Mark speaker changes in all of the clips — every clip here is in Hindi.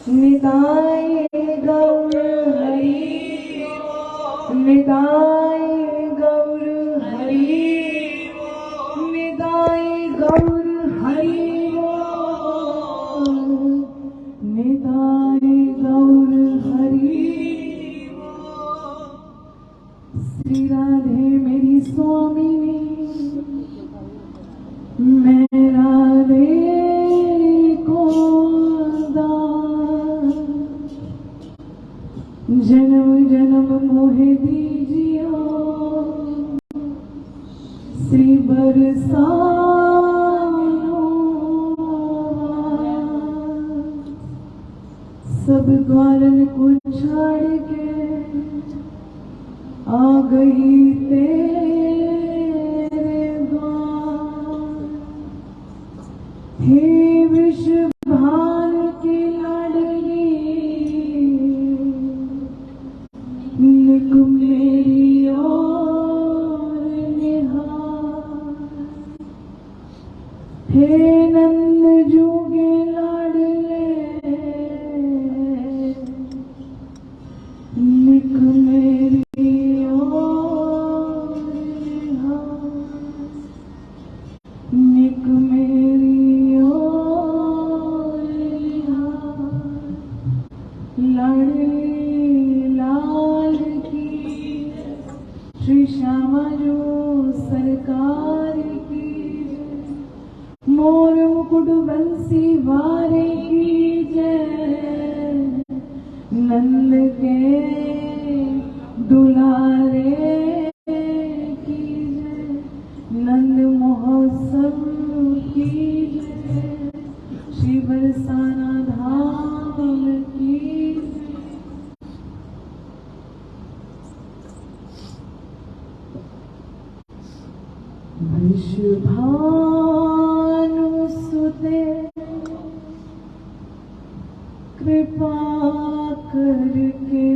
Speaker 1: निताय गौर हरि, निताय गौर हरि, निताय गौर हरि, निताय गौर हरि। श्री राधे मेरी स्वामिनी, मैं राधे को जन्म जन्म मोहे दीजियो, श्री बरसानो सब द्वारन को छाड़ के आ गई तेरे द्वार। हे विश्व भान की लाडली, निक मेरी ओर निहार। हे नंद जोगे लाडले, निक मेरी ओर निहार, निक मेरी ओर निहार। लाडली लाल की, श्री श्यामा जो सरकार की, मोर मुकुट बंसी वारे की जय। नंद के दुलारे की जय, नंद महोत्सव की जय, श्री बरसाना धाम की जय। वृषभानुसुते कृपा करके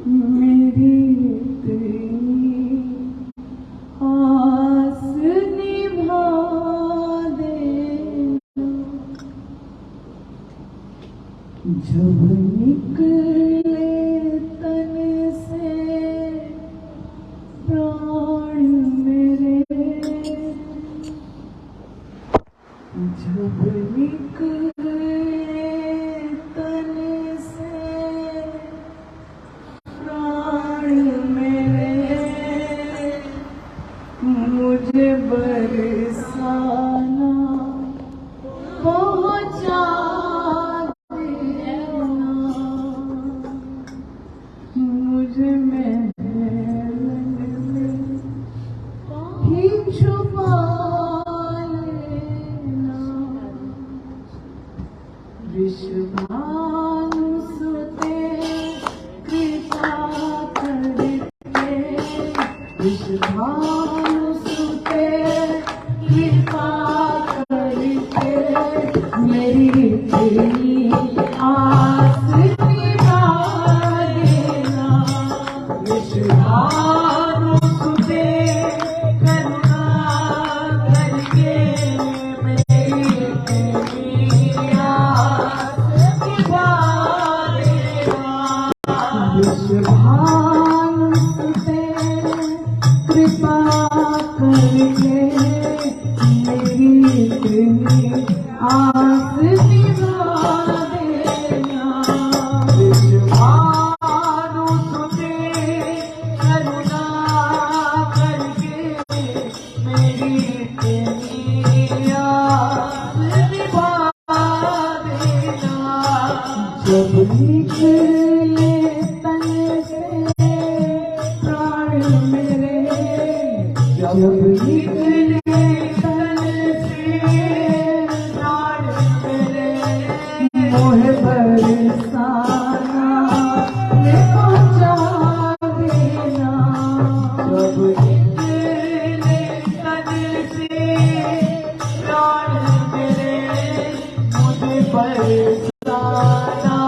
Speaker 1: मेरी इतनी आस निभा देना। जब निकले तन से प्राण मेरे, जब निकले तन से प्राण मेरे, मुझे बरसाना पहुँचा देना। मुझे महलन में ही छुपा लेना। वृषभानुसुते कृपा करके, वृषभानुसुते कृपा करके मेरी इतनी आस निभा देना। वृषभानुसुते करुणा करके मेरी इतनी आस निभा देना। वृषभानुसुते कृपा करके मेरी इतनी आस निभा देना। वृषभानुसुते करुणा करके मेरी इतनी आस निभा देना। जब निकले तन से प्राण मेरे, जब निकले तन से प्राण मेरे, मोहे बरसाना में पहुँचा देना। जब निकले तन से प्राण मेरे, मुझे बरसाना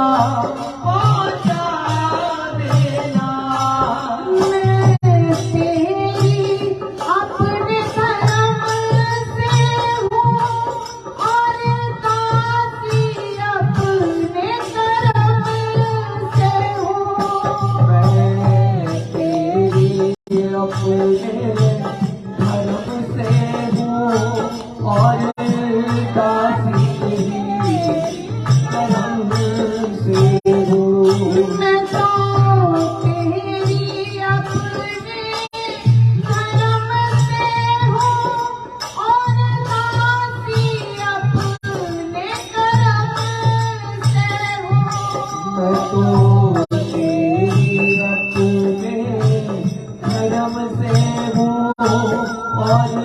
Speaker 1: पहुँचा देना। मैं तेरी अपने कर्म से हूँ और दासी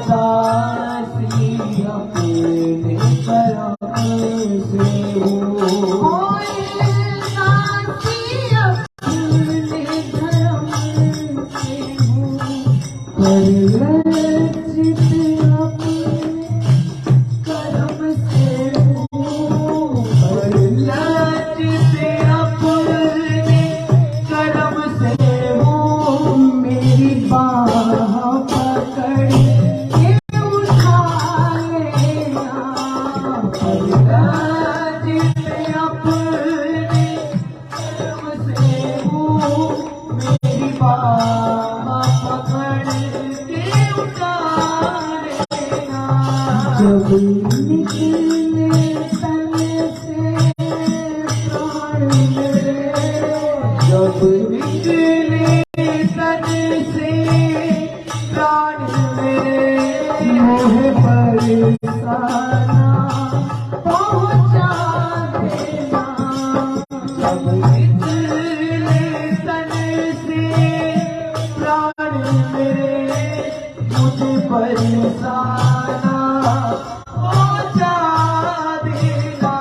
Speaker 1: दासी अपने करम से होए दासी अपने धर्म से पर लज्जित अपने करम से पर लज्जित अपने करम से मेरी बाह पकड़ के उठा लेना पर लज्जित अपने करम से मेरी बाह पकड़ के उठा लेना जब निकले तन से प्राण मेरे जब निकले तन से प्राण मेरे मोह बरसाना पहुँचा देना जब निकले तन से प्राण मेरे मुझे बरसाना पहुँचा देना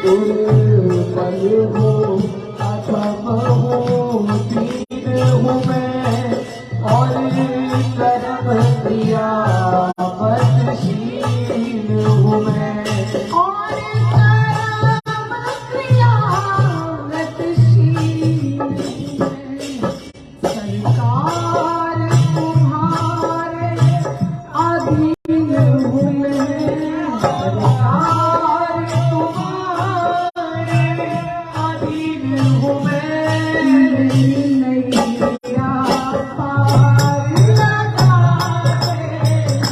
Speaker 1: दुर्बल हूँ, अधम हूँ, दीन हूँ मैं, और कर्म क्रिया पदशील हूँ मैं,
Speaker 2: और कर्म क्रिया गतिशील है। सरकार तुम्हारे अधीन हूँ मैं,
Speaker 1: सरकार तुम्हारे अधीन हूँ मैं,
Speaker 2: मेरी नैया पार लगा देना।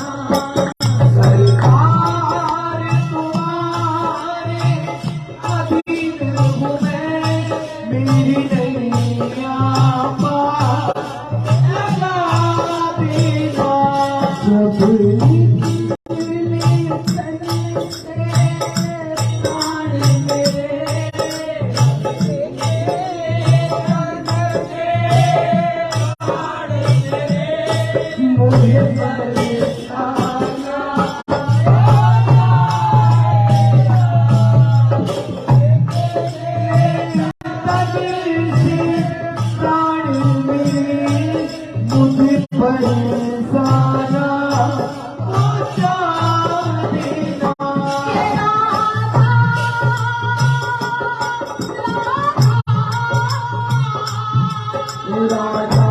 Speaker 1: सरकार तुम्हारे अधीन हूँ मैं, मेरी नैया पार लगा देना।
Speaker 2: जब निकले तन से प्राण मेरे, मुझे परेशाना
Speaker 1: तन से प्राण मेरे, मुझे बरसाना पहुँचा देना। राधा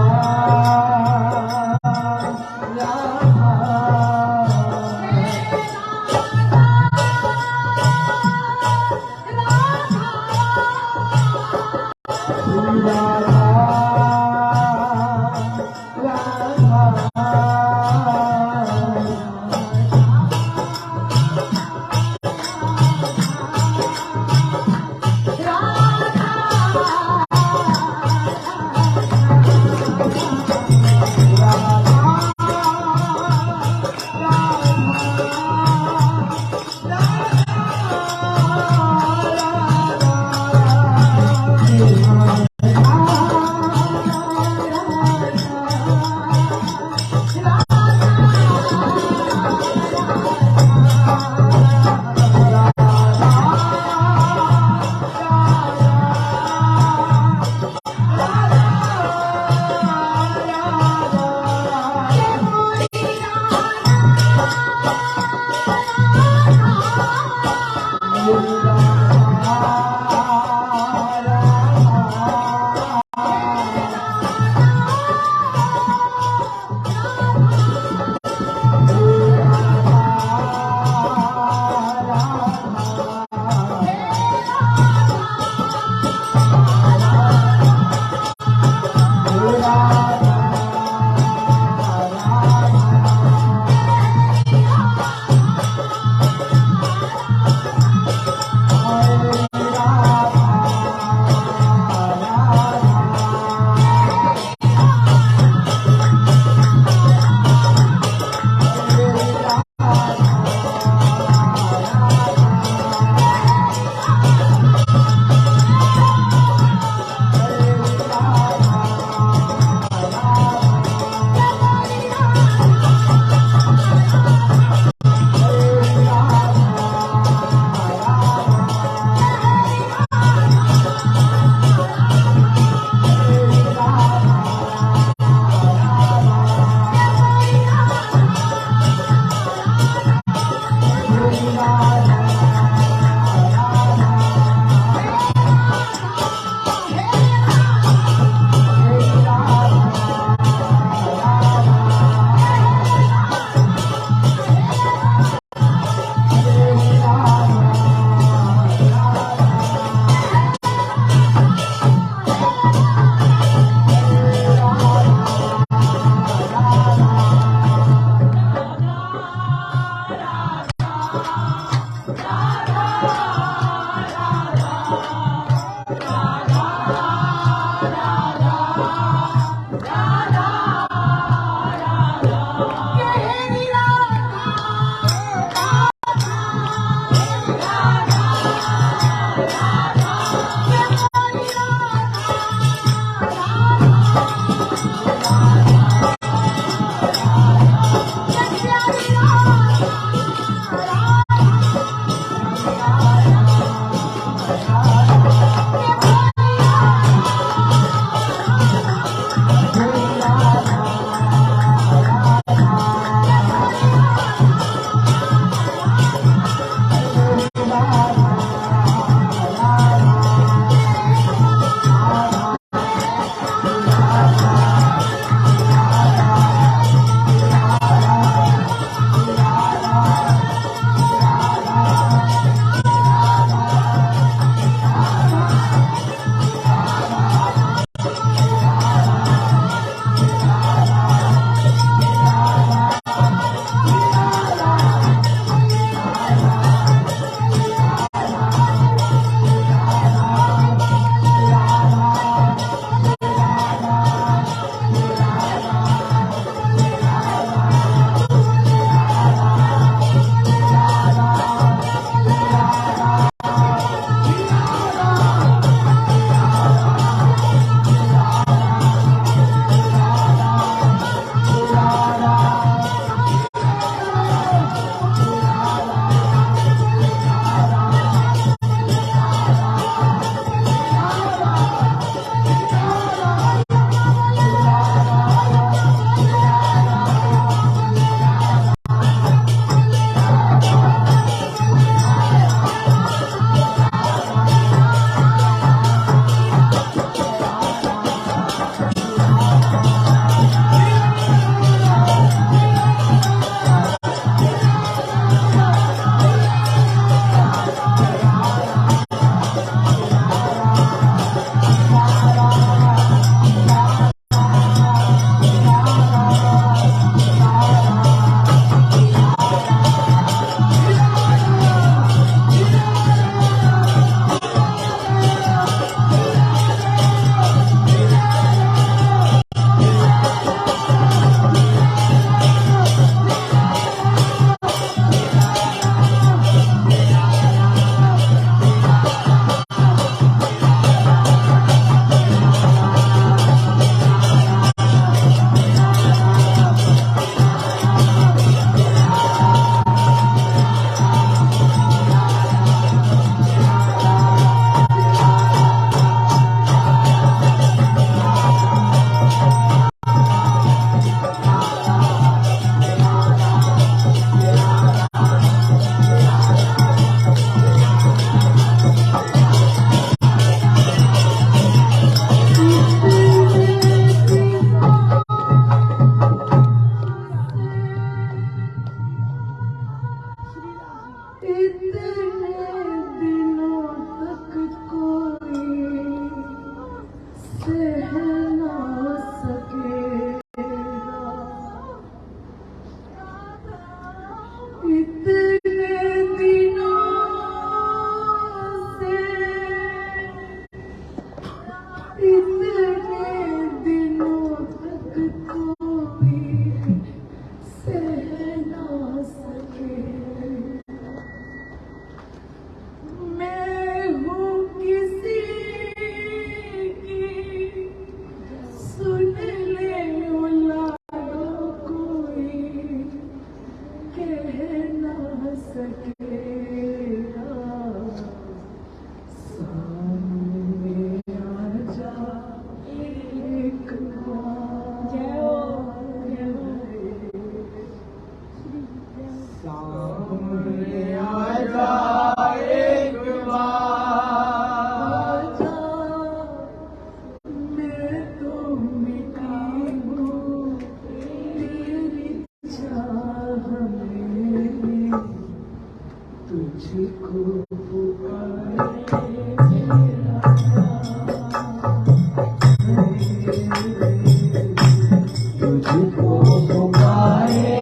Speaker 1: तुझको पुकारे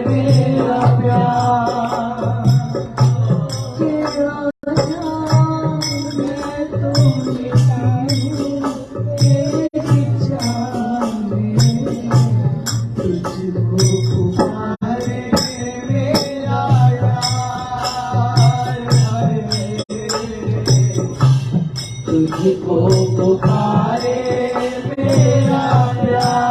Speaker 1: मेरा प्यार
Speaker 2: तेरा नाम मैं तो मिटाऊं तेरी चाह में
Speaker 1: तुझको पुकारे मेरा यार तुझको पुकारे मेरा प्यार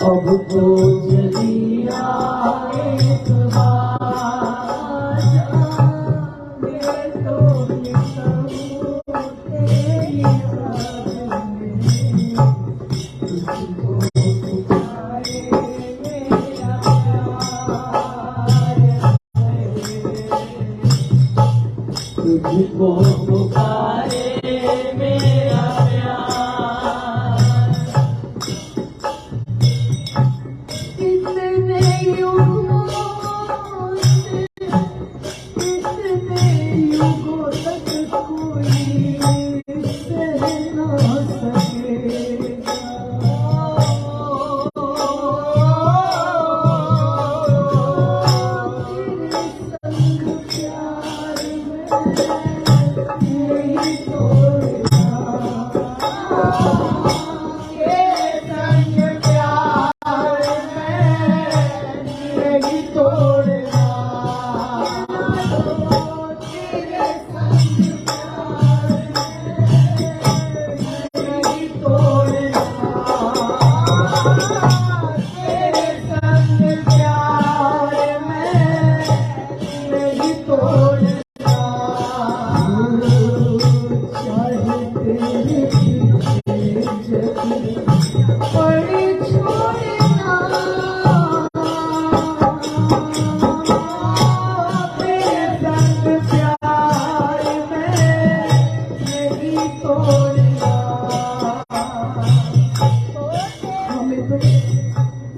Speaker 1: अब तो चलिया एक बार मैं तो निकलूं तेरी राह में तुझको पुकारे मेरा प्यार तुझको पुकारे मेरा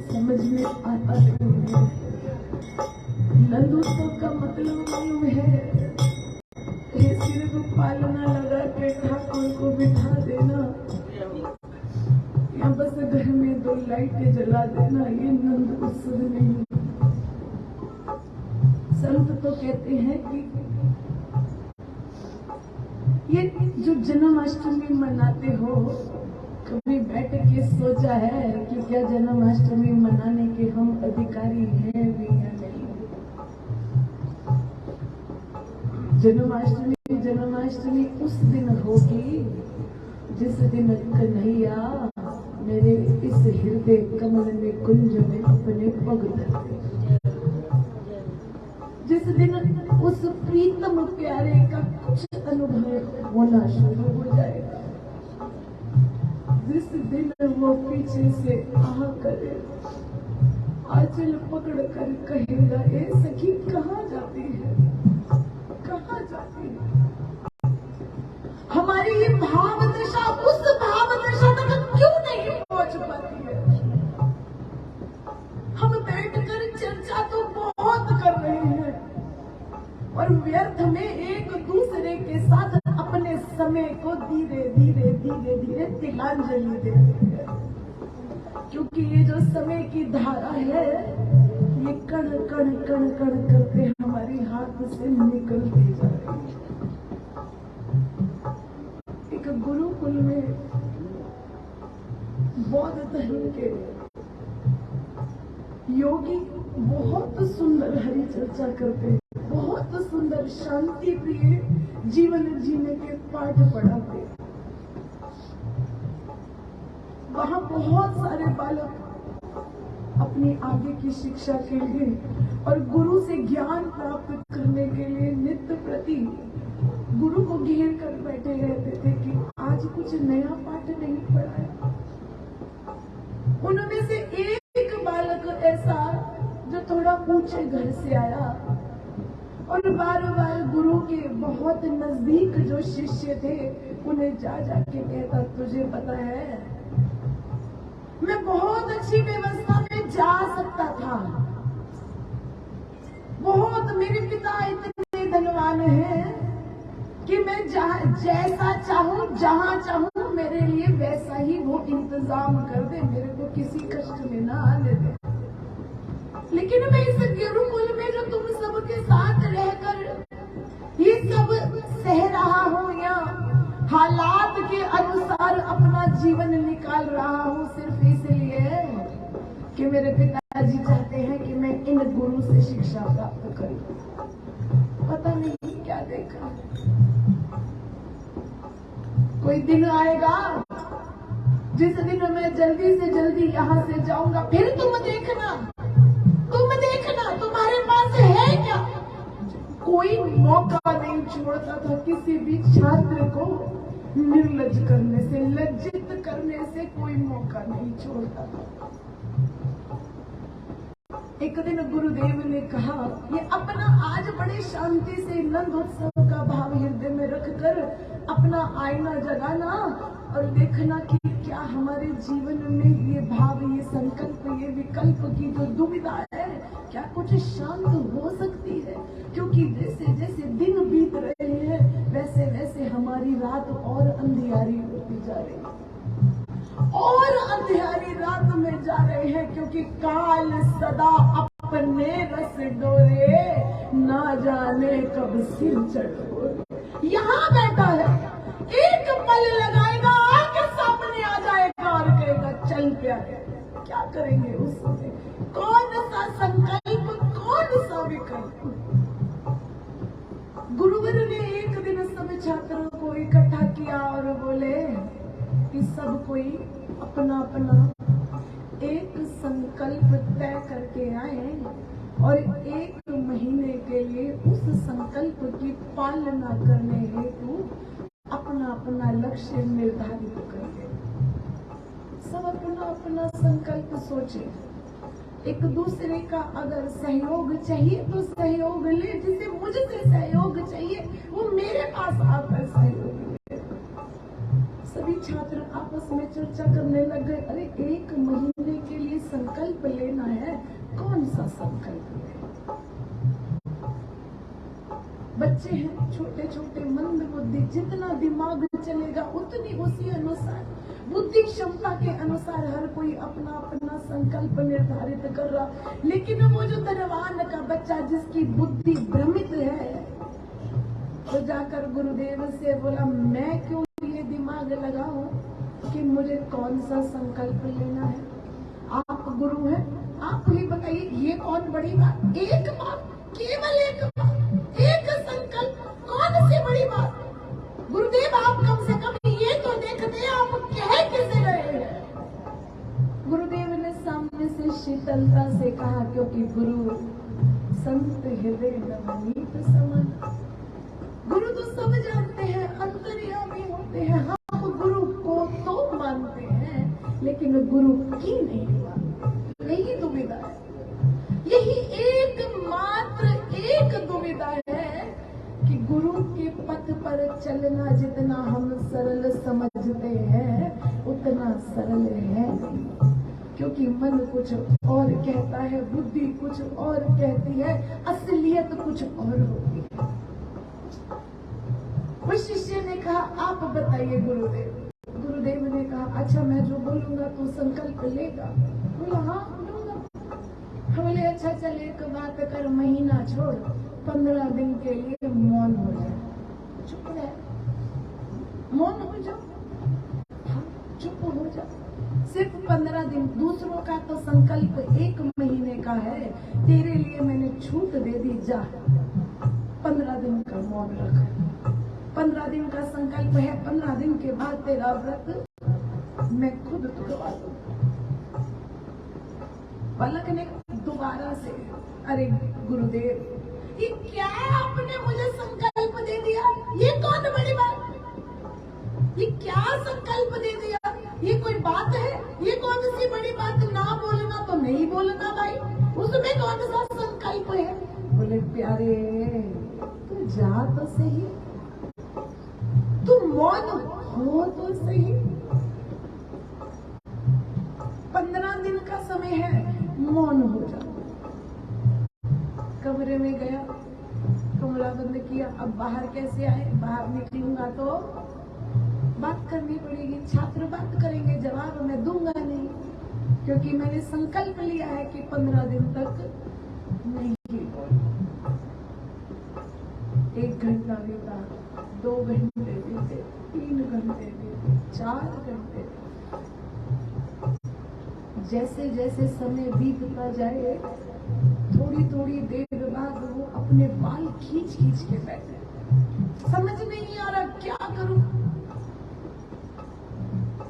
Speaker 1: समझ में आता नहीं है। नंदोत्सव का मतलब मालूम है, सिर्फ पालना लगा के
Speaker 2: लाइटें जला देना, ये नंद उत्सव नहीं। संत तो कहते हैं कि ये जो जन्माष्टमी मनाते हो, कभी बैठ के सोचा है कि क्या जन्माष्टमी मनाने के हम अधिकारी हैं भी या नहीं? जन्माष्टमी उस दिन होगी जिस दिन कन्हैया मेरे इस हृदय कमल में कुंज में अपने पग धरते, जिस दिन उस प्रीतम प्यारे का कुछ अनुभव होना शुरू हो जाएगा, जिस दिन वो पीछे से आह करे, आंचल पकड़ कर कहेगा, ए सखी कहाँ जाती है, कहाँ जाती है? हमारी ये भाव दशा उस भाव दशा तक क्यों नहीं पहुंच पाती है? हम बैठकर चर्चा तो बहुत कर रहे हैं और व्यर्थ में एक दूसरे के साथ अपने समय को धीरे धीरे धीरे धीरे तिलांजलि दे रहे हैं, क्योंकि ये जो समय की धारा है ये कण कण कण कण करके हमारी हाथ से निकलती जा रही है। एक गुरुकुल में बौद्ध धर्म के योगी बहुत सुंदर हरि चर्चा करते हैं, बहुत सुंदर शांति प्रिय जीवन जीने के पाठ पढ़ाते। वहां बहुत सारे बालक अपनी आगे की शिक्षा के लिए और गुरु से ज्ञान प्राप्त करने के लिए नित्य प्रति गुरु को घेर कर बैठे रहते थे कि आज कुछ नया पाठ नहीं पढ़ाया। उनमें से एक बालक ऐसा जो थोड़ा ऊंचे घर से आया और बार बार गुरु के बहुत नजदीक जो शिष्य थे उन्हें जा जाके कहता, तुझे पता है मैं बहुत अच्छी व्यवस्था में जा सकता था, बहुत मेरे पिता इतने धनवान हैं कि मैं जैसा चाहूं जहां चाहूं मेरे लिए वैसा ही वो इंतजाम कर दे, मेरे को किसी कष्ट में ना आने दे। लेकिन मैं इस गुरुकुल में जो तुम सबके साथ रहकर ये सब सह रहा हूं या हालात के अनुसार अपना जीवन निकाल रहा हूं, सिर्फ इसलिए कि मेरे पिताजी चाहते हैं कि मैं इन गुरु से शिक्षा प्राप्त करूं। पता नहीं क्या देखा। कोई दिन आएगा जिस दिन मैं जल्दी से जल्दी यहाँ से जाऊंगा, फिर तुम देखना तुम्हारे पास है क्या? कोई मौका नहीं छोड़ता था किसी भी छात्र को निर्लज करने से, लज्जित करने से कोई मौका नहीं छोड़ता था। एक दिन गुरुदेव ने कहा, ये अपना आज बड़े शांति से नंदोत्सव का भाव हृदय में रखकर अपना आईना जगाना और देखना कि क्या हमारे जीवन में ये भाव, ये संकल्प, ये विकल्प की जो दुविधा है क्या कुछ शांत हो सकती है? क्योंकि जैसे जैसे दिन बीत रहे हैं वैसे वैसे हमारी रात और अंधियारी होती जा रही है, और अंधियारी रात में जा रहे हैं, क्योंकि काल सदा अपने रस डोरे, ना जाने कब सिर चढ़। यहाँ बैठा है, एक पल लगाएगा आके सामने आ जाएगा और कहेगा चल प्यारे। क्या करेंगे उस समय? कौन सा संकल्प, कौन सा विकल्प? गुरुवर ने एक दिन सब छात्रों को इकट्ठा किया और बोले कि सब कोई अपना अपना एक संकल्प तय करके आए और 1 महीने के लिए उस संकल्प की पालना करने हेतु अपना अपना लक्ष्य निर्धारित करें। सब अपना अपना संकल्प सोचे। एक दूसरे का अगर सहयोग चाहिए तो सहयोग ले, जिसे मुझसे सहयोग चाहिए वो मेरे पास आकर सहयोग ले। सभी छात्र आपस में चर्चा करने लग गए, अरे 1 महीने के लिए संकल्प लेना है, कौन सा संकल्प ले? बच्चे हैं छोटे छोटे, मंद बुद्धि, जितना दिमाग चलेगा उतनी उसी अनुसार बुद्धि क्षमता के अनुसार हर कोई अपना अपना संकल्प निर्धारित कर रहा, लेकिन वो जो धनवान का बच्चा जिसकी बुद्धि भ्रमित है, तो जाकर गुरुदेव से बोला, मैं क्यों ये दिमाग लगाऊं कि मुझे कौन सा संकल्प लेना है। आप गुरु हैं, आप ही बताइए, ये कौन बड़ी बात, एक बात, केवल एक बात, एक संकल्प, कौन सी बड़ी बात। गुरुदेव आप कम से कम ये तो देखते हैं आप कह किसे रहे हैं। गुरुदेव ने सामने से शीतलता से कहा, क्योंकि गुरु संत हृदय नवनीत समान। गुरु तो सब जानते हैं, अंतर्यामी होते हैं। हम गुरु को तो मानते हैं, लेकिन गुरु की नहीं मानते। यही दुविधा है, यही एकमात्र एक दुविधा है कि गुरु के पथ पर चलना जितना हम सरल समझते हैं उतना सरल है नहीं, क्योंकि मन कुछ और कहता है, बुद्धि कुछ और कहती है, असलियत कुछ और होती है। उस शिष्य ने कहा, आप बताइए गुरुदेव। गुरुदेव ने कहा, अच्छा मैं जो बोलूंगा तो संकल्प लेगा। बोला, हाँ लूंगा। बोले, अच्छा चल एक बात कर, महीना छोड़, 15 दिन के लिए मौन हो जाए, चुप रहे, मौन हो जाओ, हाँ चुप हो जाओ, सिर्फ 15 दिन। दूसरों का तो संकल्प 1 महीने का है, तेरे लिए मैंने छूट दे दी, जा 15 दिन का मौन रख। 15 दिन का संकल्प है, 15 दिन के बाद तेरा व्रत मैं खुद तोड़वा दूंगा। बालक ने दोबारा से, अरे गुरुदेव ये क्या आपने मुझे संकल्प दे दिया, ये कौन बड़ी बात, ये क्या संकल्प दे दिया, ये कोई बात है, ये कौन सी बड़ी बात, ना बोलना तो नहीं बोलना भाई, उसमें कौन सा संकल्प है। बोले, प्यारे तू जा तो सही, तू मौन हो तो सही, 15 दिन का समय है, मौन हो जा। कमरे में गया, कमरा बंद किया। अब बाहर कैसे आए, बाहर निकलूंगा तो बात करनी पड़ेगी, छात्र बात करेंगे, जवाब मैं दूंगा नहीं, क्योंकि मैंने संकल्प लिया है कि 15 दिन तक नहीं बोलूंगा। 1 घंटा बीता, 2 घंटे बीते, 3 घंटे बीते, 4 घंटे। जैसे जैसे समय बीतता जाए, थोड़ी थोड़ी देर बाद वो अपने बाल खींच खींच के बैठे, समझ नहीं आ रहा क्या करूं।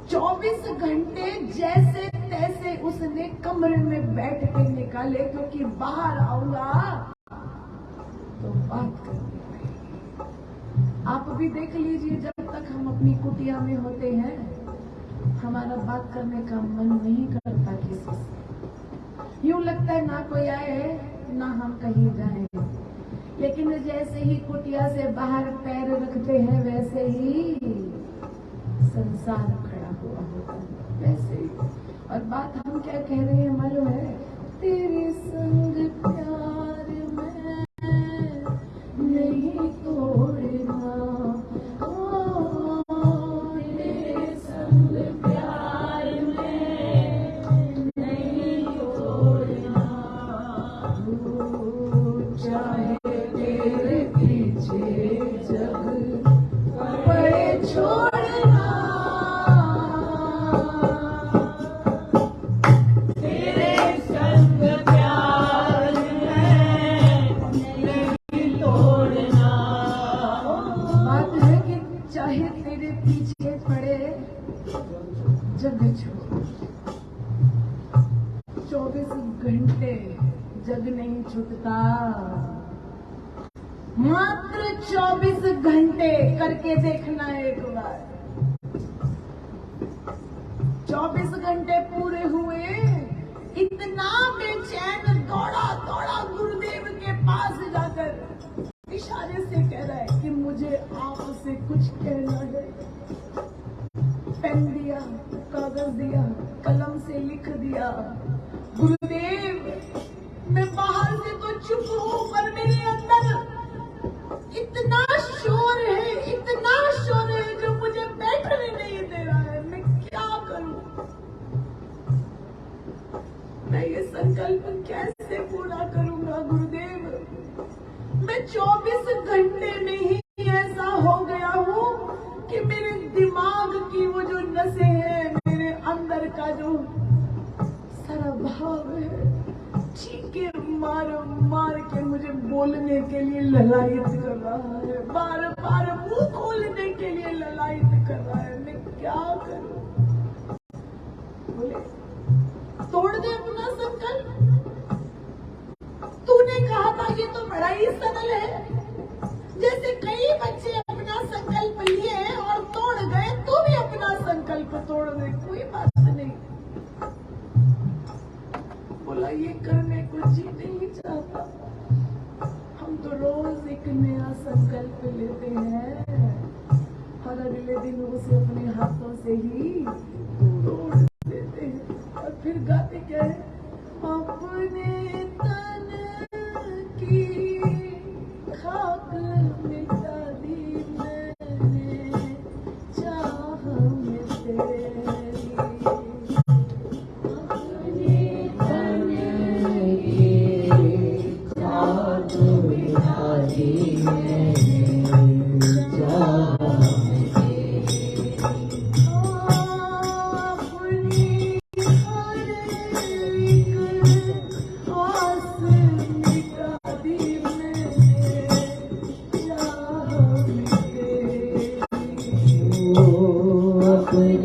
Speaker 2: 24 घंटे जैसे तैसे उसने कमरे में बैठ के निकाले, क्योंकि बाहर आऊंगा तो बात करनी पड़ेगी। आप भी देख लीजिए, जब तक हम अपनी कुटिया में होते हैं हमारा बात करने का मन नहीं करता किसी से, यूं लगता है ना कोई आए ना हम कहीं जाएं। लेकिन जैसे ही कुटिया से बाहर पैर रखते हैं वैसे ही संसार खड़ा हुआ होता है, वैसे ही। और बात हम क्या कह रहे हैं मालूम है, तेरे संग प्यार में नहीं तोड़ना, तेरे संग प्यार में नहीं तोड़ना, चाहे तेरे पीछे जग पड़े छोड़ना,
Speaker 1: तेरे संग प्यार में नहीं तोड़ना।
Speaker 2: बात है कि चाहे तेरे पीछे पड़े जग छोड़, 24 घंटे जग नहीं छूटता, मात्र 24 घंटे करके देखना एक बार। 24 घंटे पूरे हुए, इतना बेचैन दौड़ा दौड़ा गुरुदेव के पास जाकर इशारे से कह रहा है कि मुझे आपसे कुछ कहना है। पेन दिया, कागज दिया, कलम से लिख दिया, गुरुदेव मैं बाहर से तो चुप हूं, पर मेरे अंदर इतना शोर है, इतना शोर है जो मुझे बैठने नहीं दे रहा है। मैं क्या कैसे पूरा करूंगा गुरुदेव? मैं 24 घंटे में ही ऐसा हो गया हूँ कि मेरे दिमाग की वो जो नसें हैं, मेरे अंदर का जो सारा भाव है, चीखे मार मार के मुझे बोलने के लिए ललायित कर रहा है, बार बार मुंह खोलने के लिए ललायित कर रहा है। मैं क्या करूं? बोले तोड़ दे अपना संकल्प। तूने कहा था ये तो बड़ा ही सरल है, जैसे कई बच्चे अपना संकल्प लिए और तोड़ गए, तू भी अपना संकल्प तोड़ दे, कोई बात नहीं। बोला ये करने को जी नहीं चाहता। हम तो रोज एक नया संकल्प लेते हैं, हर अगले दिन उसे अपने हाथों से ही तोड़ देते हैं और फिर गाते क्या है? अपने तन की खाक मिटा दी मैंने चाह में तेरी, अपने तन की खाक मिटा दी मैंने चाह में तेरी, अपनी हर एक आस मिटा दी मैंने चाह में तेरी,
Speaker 1: अपने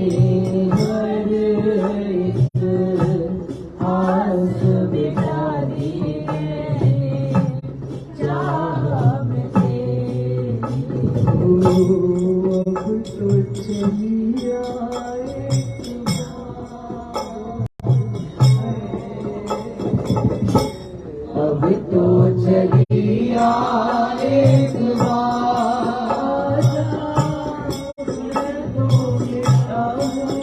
Speaker 1: हर एक आस मिटा दी मैंने चाह में तेरी।
Speaker 2: अब तो चली आए
Speaker 1: अब तो चली आ एक बार,
Speaker 2: मैं तो मिटा हूँ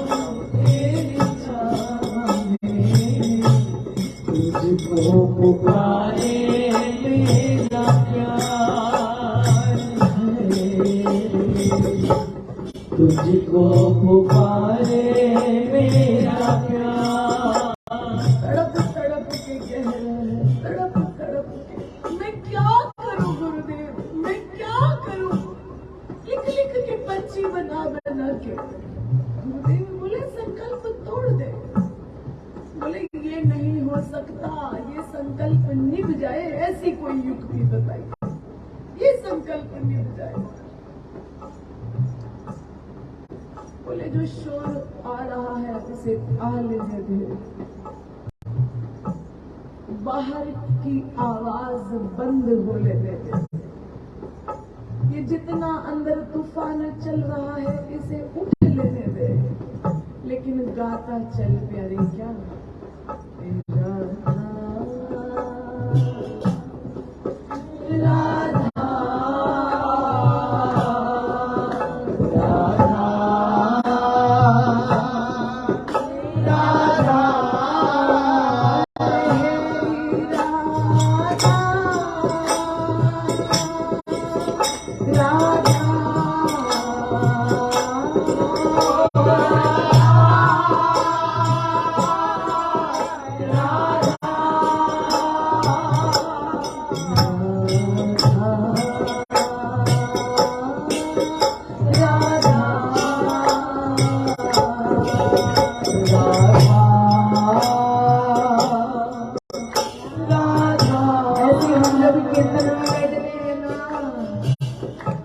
Speaker 2: तेरी चाह में,
Speaker 1: तुझको पुकारे मेरा प्यार है, तुझको पुकारे मेरा प्यार।
Speaker 2: तड़प तड़प के कह रहे हैं, तड़प तड़प के। मैं क्या करूं गुरुदेव, मैं क्या करूं? लिख लिख के पंछी बना बना के। गुरुदेव बोले संकल्प तोड़ दे। बोले ये नहीं हो सकता, ये संकल्प निभ जाए, ऐसी कोई युक्ति बताइए, ये संकल्प निभ जाए। बोले जो शोर आ रहा है उसे आ लेने दे, बाहर की आवाज बंद हो लेने दे, ये जितना अंदर तूफान चल रहा है इसे उठ लेने दे, लेकिन गाता चल प्यारे क्या राधा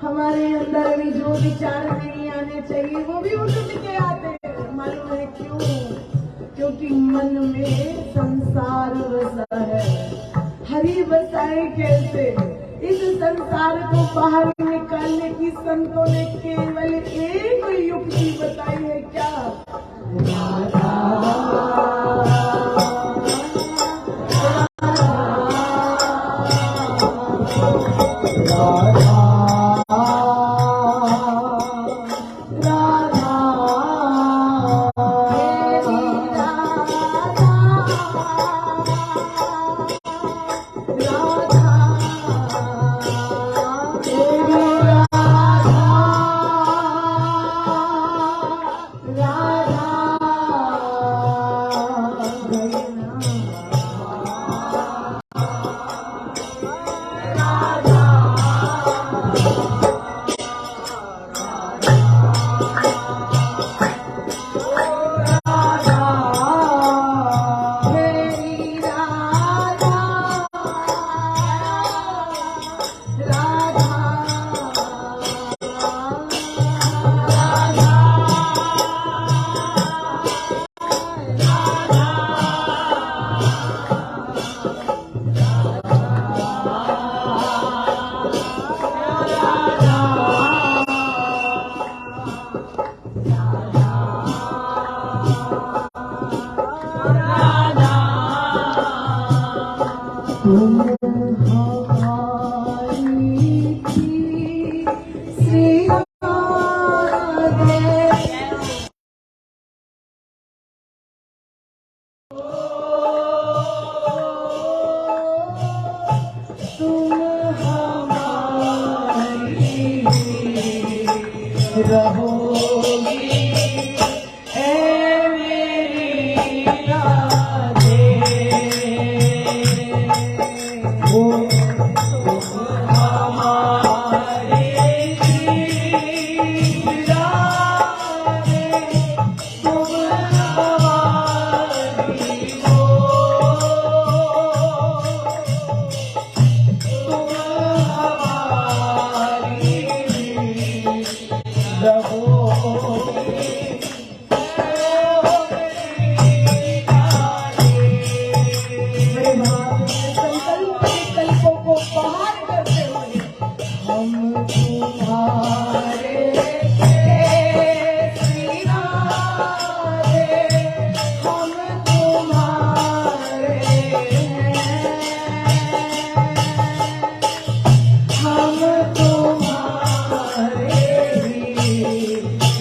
Speaker 2: हमारे अंदर भी जो विचार नहीं आने चाहिए वो भी उठ के आते हैं। मालूम है क्यों? क्योंकि मन में संसार बसा है। हरि बसाए कैसे? इस संसार को बाहर निकालने की संतों ने केवल एक युक्ति बताई है, क्या?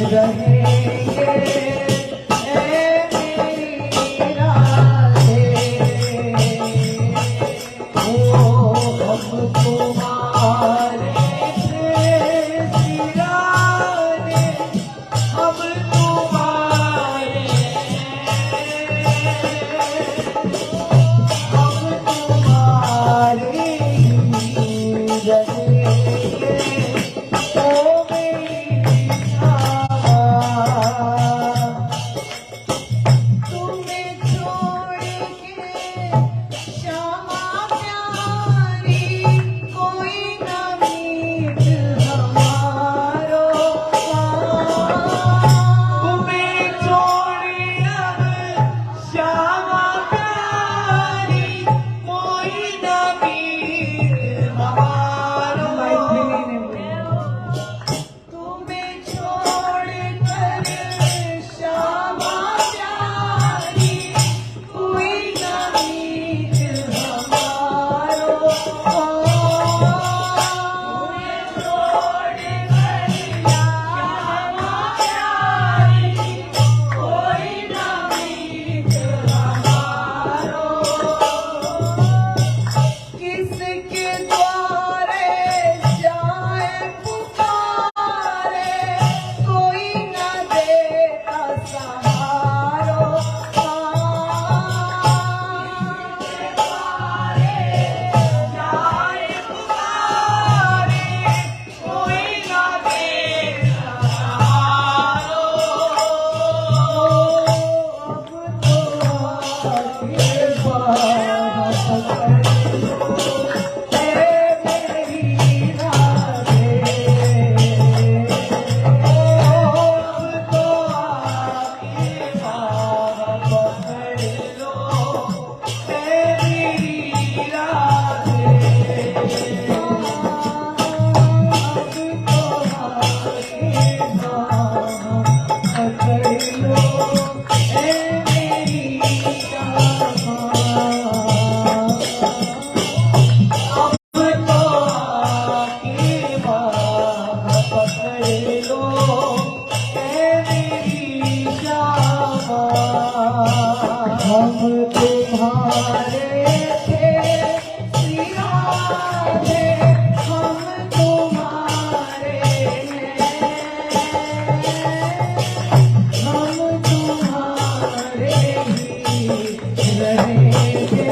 Speaker 1: रहेंगे ऐ मेरी राधे। ओ हम तुम्हारे थे सिराने, हम तुम्हारे ही रहेंगे। ओ मेरी
Speaker 2: तुम्हें छोड़ के श्यामा प्यारी, कोई न मीत हमारो।
Speaker 1: तुम्हें छोड़ी अब श्यामा प्यारी, कोई न मीत हमारो।
Speaker 2: तुम्हें छोड़ कर श्यामा प्यारी, कोई न मीत हमारो। तुम्हें छोड़ कर श्यामा प्यारी, कोई न मीत हमारो। किसके द्वारे जाए पुकारे, कोई न देता सहारो। किसके द्वारे जाए पुकारे, कोई न देता सहारो। हम तुम्हारे थे सिराने, हम तुम्हारे हम तुम्हारे ही रहेंगे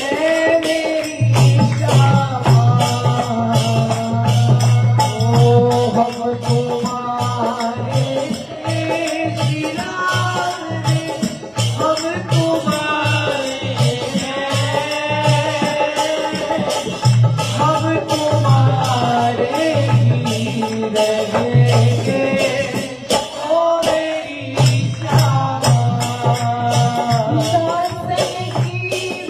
Speaker 2: ऐ मेरी श्यामा। ओ हम तुम्हारे सिराने, हम तुम्हारे हम तुम्हारे ही रहेंगे ओ मेरी श्यामा। दासन की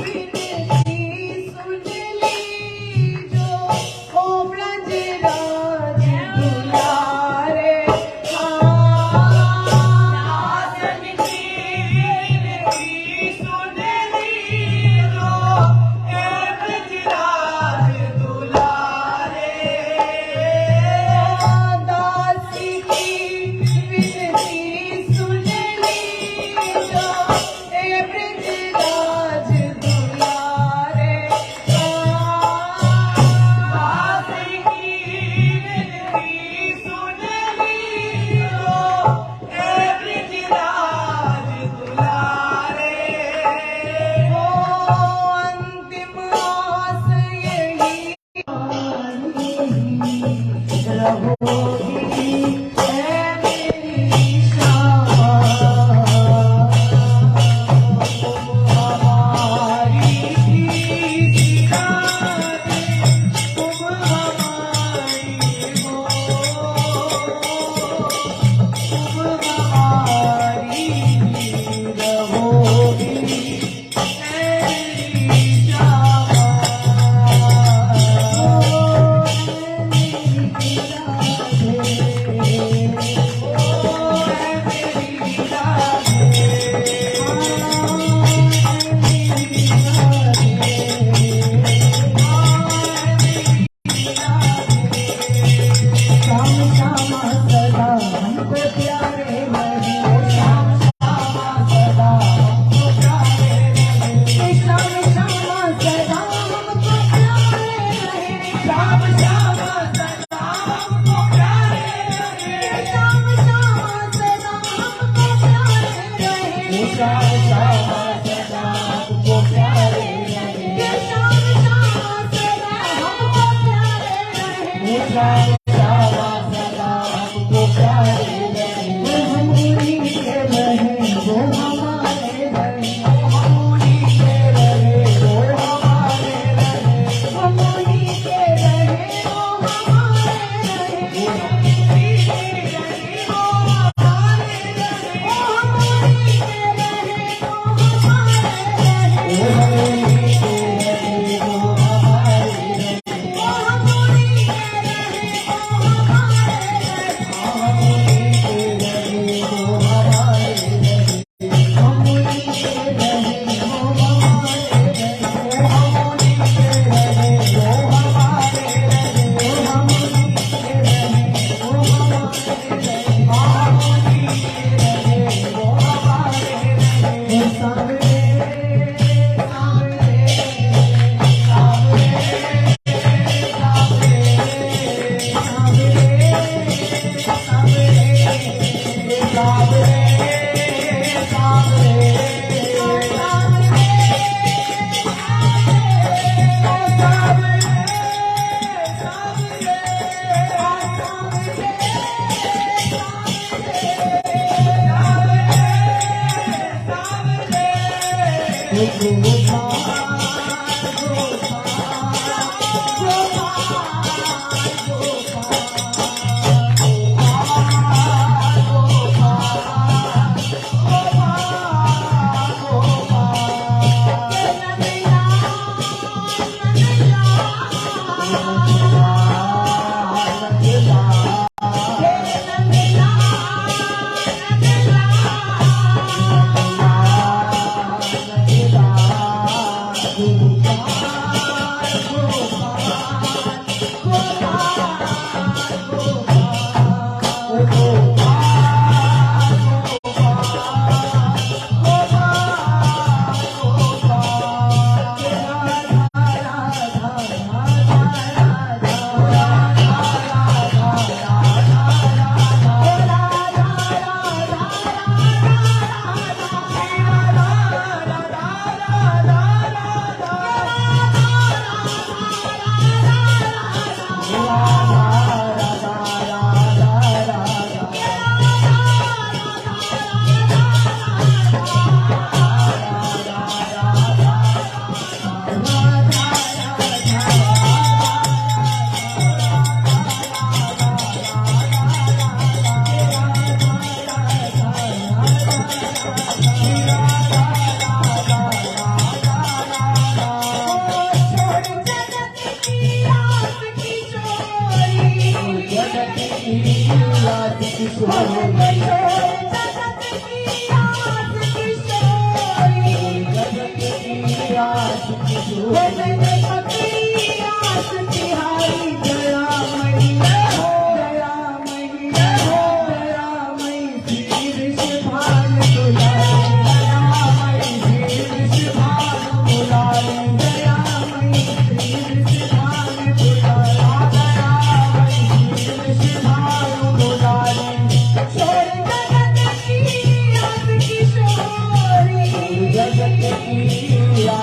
Speaker 2: विनती सुन लीजो, ओ ब्रजराज दुलारे।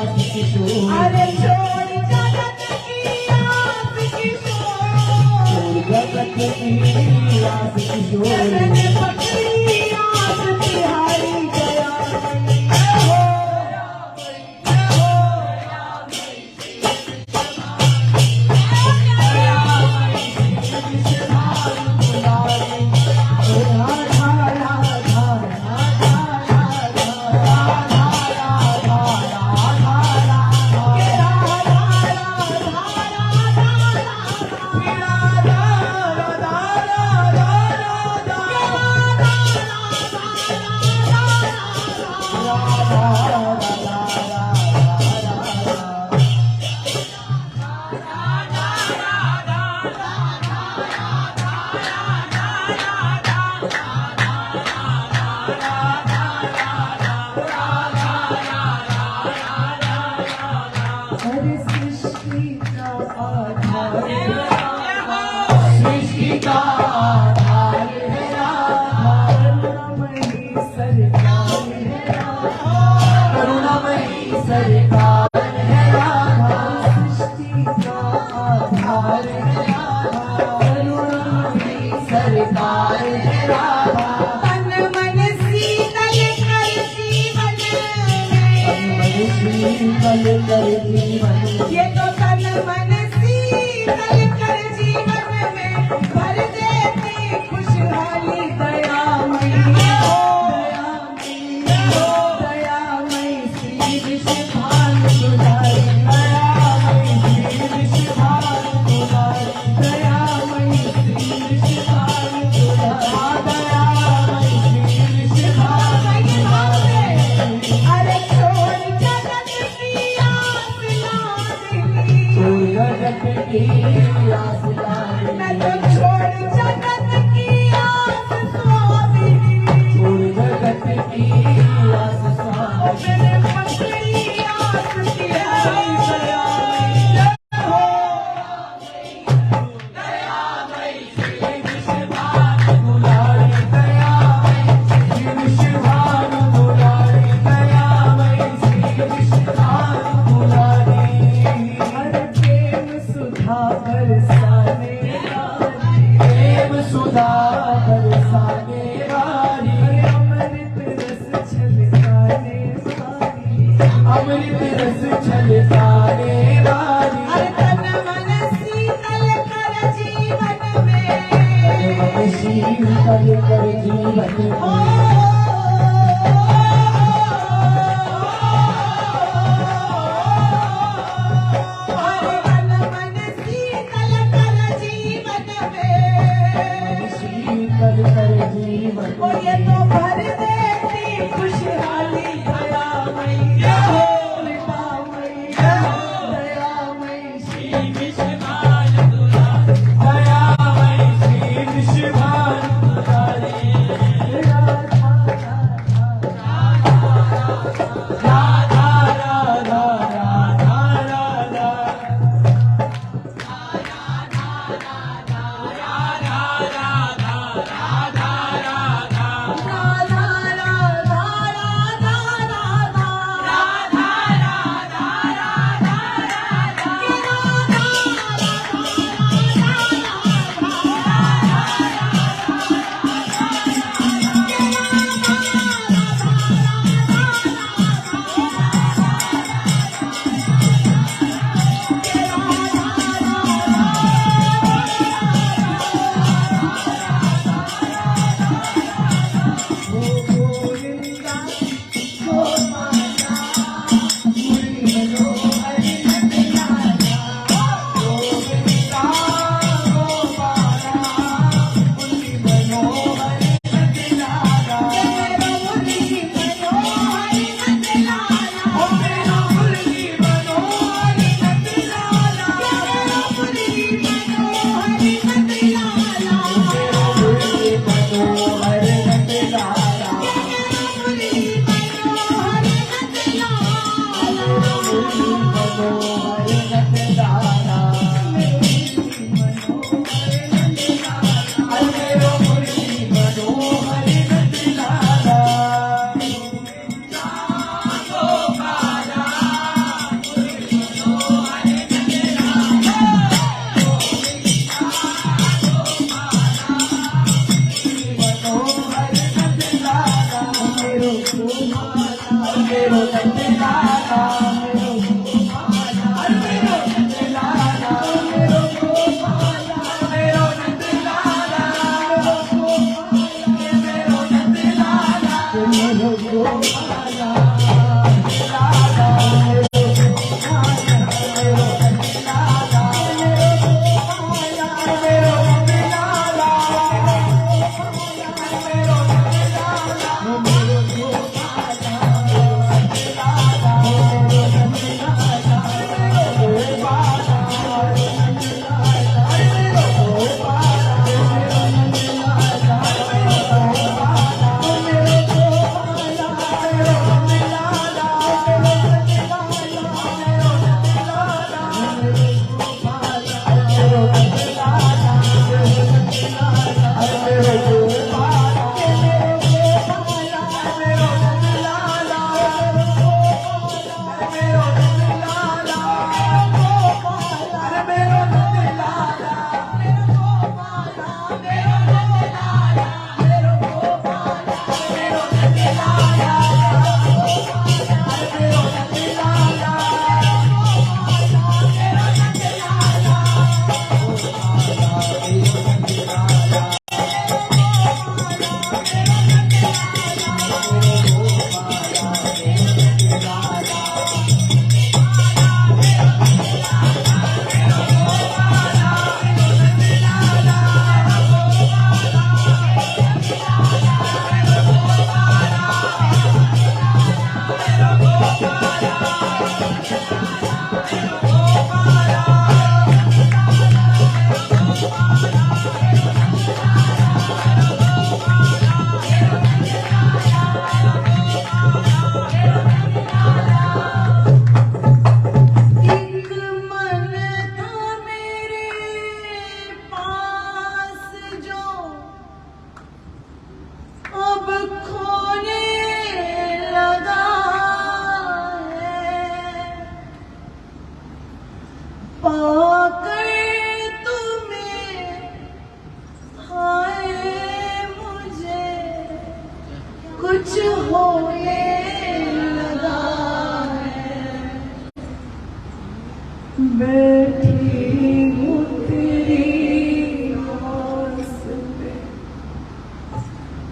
Speaker 2: अरे छोड़ जगत की आस किशोर,
Speaker 1: जगत की आस किशोर,
Speaker 2: मैंने पकड़ी आस तिहारी गया
Speaker 1: राधा
Speaker 2: ये तो भर देती खुशहाली दयामयी दयामयी दयामयी श्री विश्वनाथ दुलारी दयामयी श्री विश्वनाथ दुलारी राधा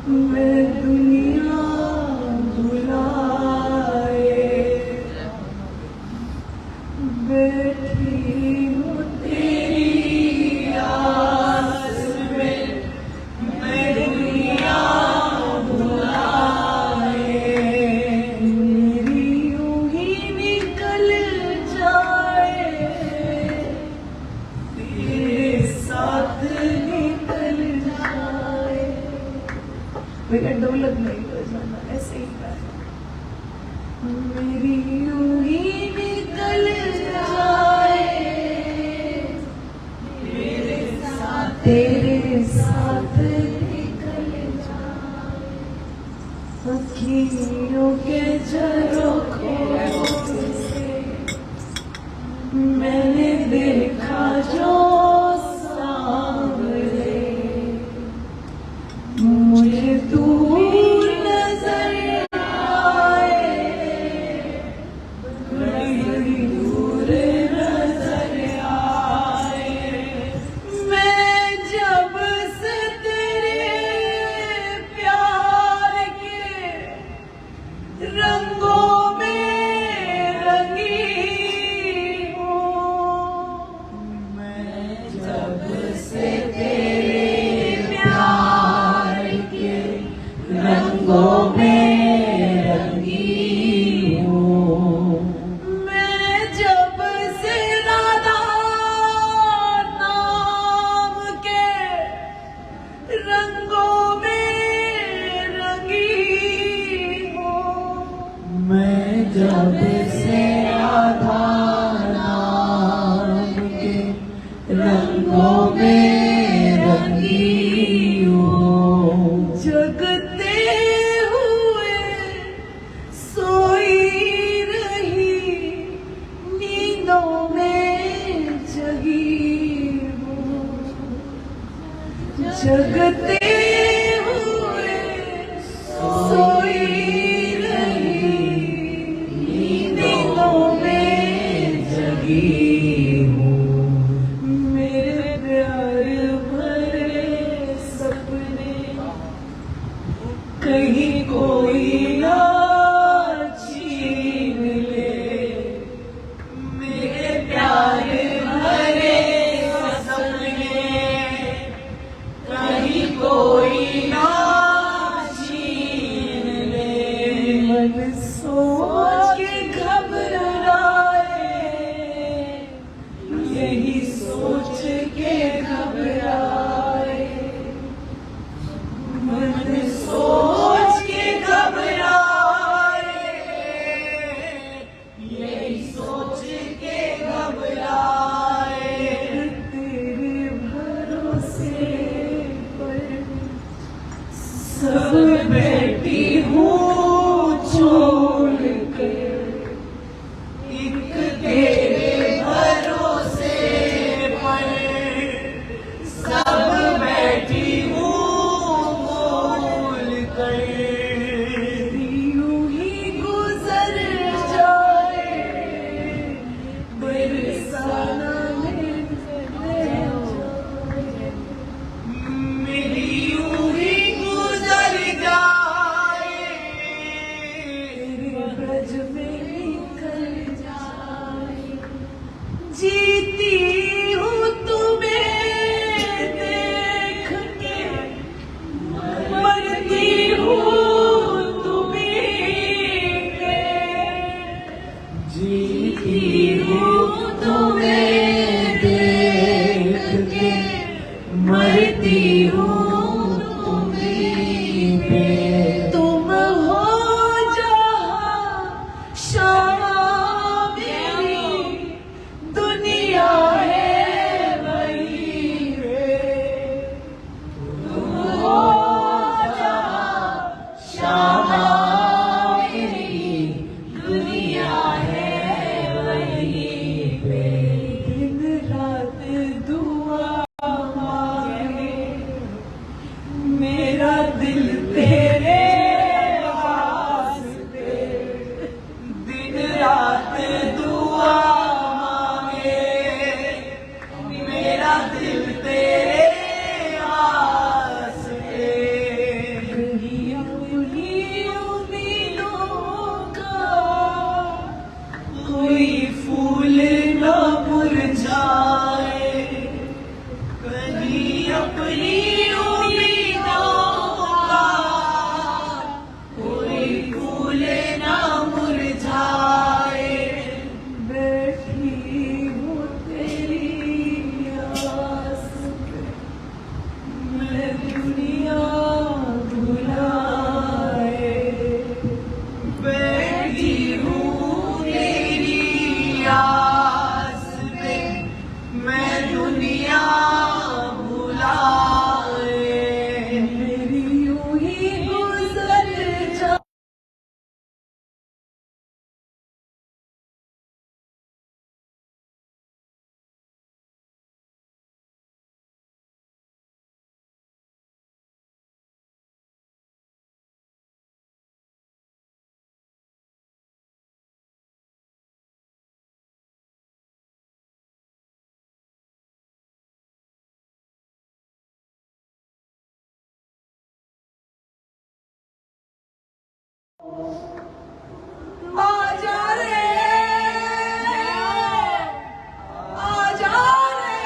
Speaker 1: मैं
Speaker 2: दुनिया बुलाए, बैठी हूँ तेरी आस में, मैं दुनिया बुलाए, मेरी यूं ही निकल जाए, तेरे साथ निकल जाए। मेरा ढोलक नहीं बजाना, ऐसे ही गाना। मेरी यूं ही निकल जाए, तेरे साथ निकल जाए। अखियों के झरोखों से मैंने देखा जो सांवरे, मुझे दूर नजर आए, बड़ी दूर नजर आए। मैं जब से तेरे प्यार के रंगों में रंगी हूँ, मैं जब से तेरे प्यार के रंगों में रंगी हूँ, मैं जब से राधा नाम के रंगों में रंगी हूँ, मैं जब से राधा नाम के रंगों में रंगी हूँ। जगते हुए सोई रही, नींदों में जगी हूँ, जगते हुए सोई रही, नींदों में जगी हूँ। मेरे प्यार भरे सपने कहीं कोई ना छीन ले, मेरे प्यार भरे सपने कहीं कोई ना छीन ले। मन सोच के घबराए, यही सोच के घबराए, मन सोच के घबराए, यही सोच के घबराए। तेरे भरोसे पर सब बैठी हूँ छोड़ आजा रे, आजा रे,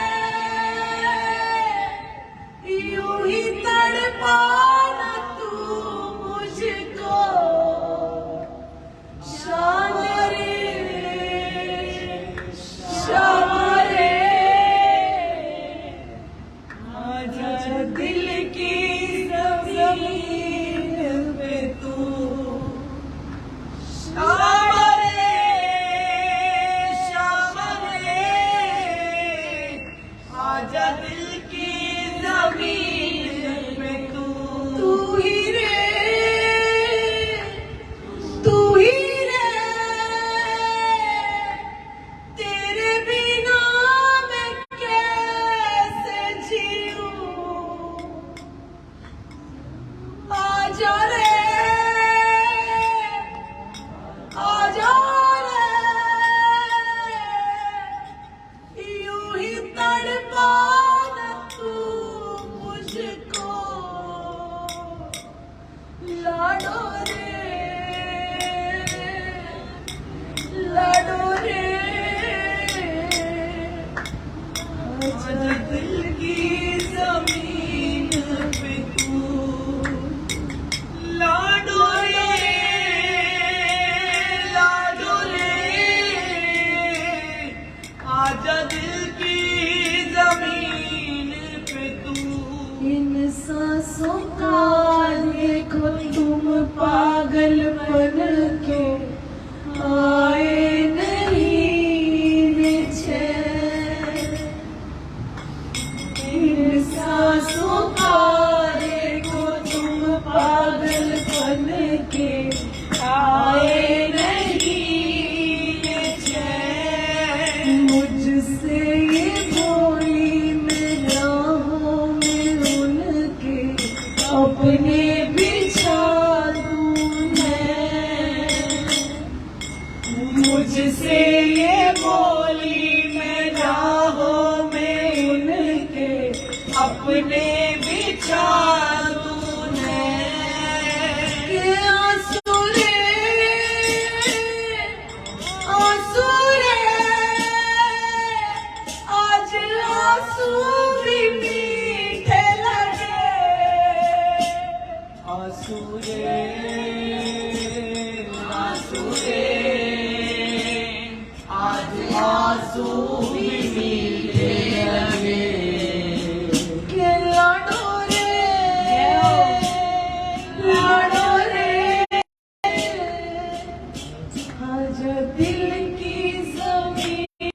Speaker 2: यूं ही तड़पाना तू मुझको शाम रे, शाम रे, आजा दिल की ज़मीन पे तू शाम रे, शाम रे, आजा दिल की ज़मीन पे तू ही रे, तू ही रे, तेरे बिना मैं कैसे जीऊं, आजा रे, आजा रे, यूं ही तड़पाना तू मुझको लाडो रे, लाडो रे, आजा दिल की ज़मीन पे तू लाडो रे, लाडो रे, आजा दिल की ज़मीन पे तू इन सांसों का देखो तुम पागलपन के आए नहीं चैन, इन सांसों का देखो तुम पागलपन के आए नहीं चैन, मुझसे ये बोली मैं राहों में उनके अपने बिछा दूं मैं, मुझसे ये बोली मैं राहों में उनके अपने बिछा दूं मैं, के आंसू रे, आंसू रे, आज आंसू भी मीठे लगे, आंसू रे, आंसू रे, आज आंसू भी मीठे लगे, के लाडो रे, लाडो रे, आजा दिल की ज़मीन,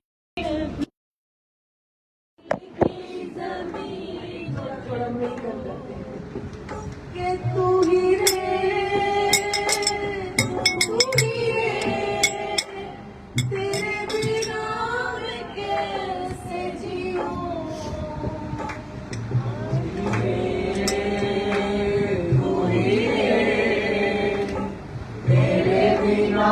Speaker 2: थोड़ा मिल कर करते हैं कि तू ही रे, तू ही रे, तेरे बिना मैं कैसे जीऊं, तू ही रे, तेरे बिना